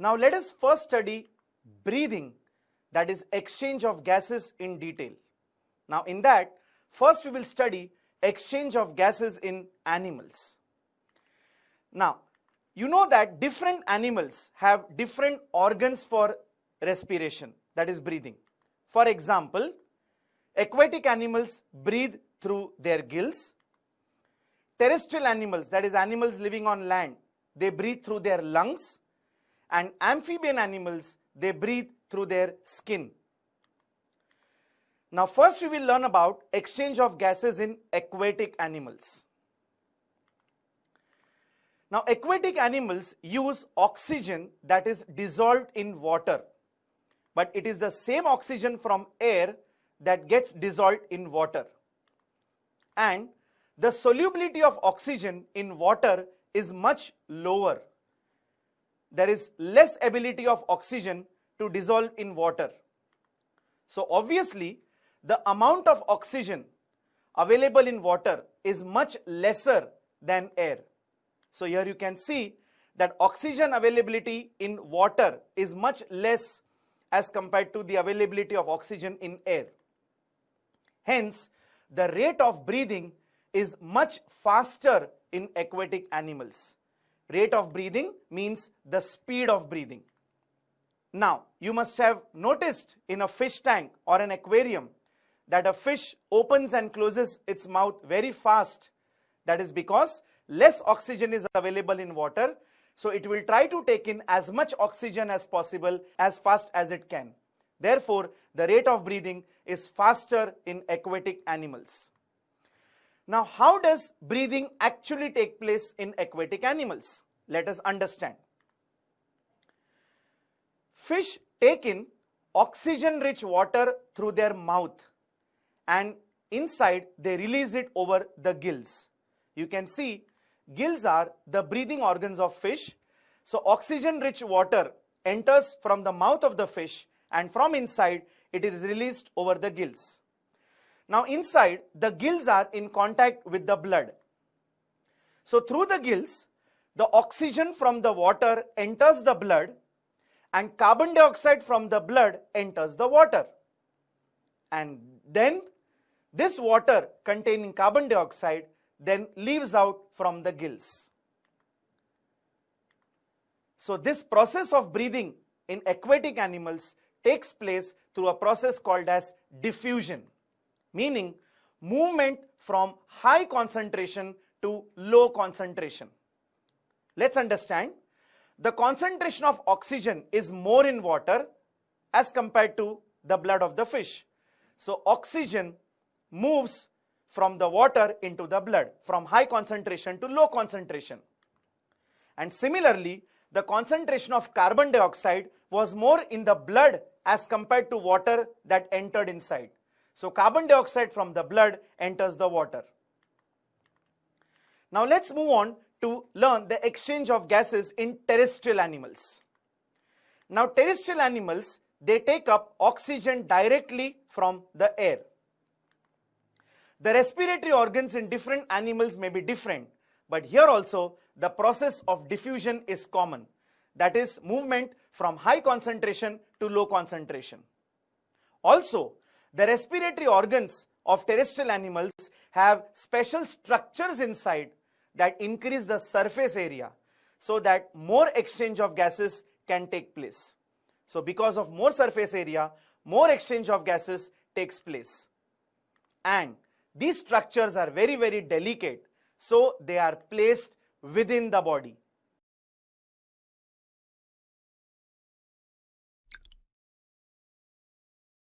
Now let us first study breathing, that is exchange of gases, in detail. Now in that, first we will study exchange of gases in animals. Now, you know that different animals have different organs for respiration, that is breathing. For example, aquatic animals breathe through their gills. Terrestrial animals, that is animals living on land, they breathe through their lungs. And amphibian animals, they breathe through their skin. Now first we will learn about exchange of gases in aquatic animals. Now aquatic animals use oxygen that is dissolved in water, but it is the same oxygen from air that gets dissolved in water. And the solubility of oxygen in water is much lower. There is less ability of oxygen to dissolve in water. So obviously, the amount of oxygen available in water is much lesser than air. So here you can see that oxygen availability in water is much less as compared to the availability of oxygen in air. Hence, the rate of breathing is much faster in aquatic animals. Rate of breathing means the speed of breathing. Now, you must have noticed in a fish tank or an aquarium that a fish opens and closes its mouth very fast. That is because less oxygen is available in water, so it will try to take in as much oxygen as possible as fast as it can. Therefore, the rate of breathing is faster in aquatic animals. Now, how does breathing actually take place in aquatic animals? Let us understand. Fish take in oxygen-rich water through their mouth, and inside they release it over the gills. You can see gills are the breathing organs of fish. So oxygen-rich water enters from the mouth of the fish, and from inside it is released over the gills. Now inside, the gills are in contact with the blood. So through the gills, the oxygen from the water enters the blood, and carbon dioxide from the blood enters the water. And then this water containing carbon dioxide then leaves out from the gills. So this process of breathing in aquatic animals takes place through a process called as diffusion, meaning movement from high concentration to low concentration. Let's understand. The concentration of oxygen is more in water as compared to the blood of the fish. So oxygen moves from the water into the blood, from high concentration to low concentration. And similarly, the concentration of carbon dioxide was more in the blood as compared to water that entered inside. So carbon dioxide from the blood enters the water. Now let's move on to learn the exchange of gases in terrestrial animals. Now terrestrial animals, they take up oxygen directly from the air. The respiratory organs in different animals may be different, but here also the process of diffusion is common. That is movement from high concentration to low concentration. Also, the respiratory organs of terrestrial animals have special structures inside that increase the surface area so that more exchange of gases can take place. So because of more surface area, more exchange of gases takes place. And these structures are very, very delicate, so they are placed within the body.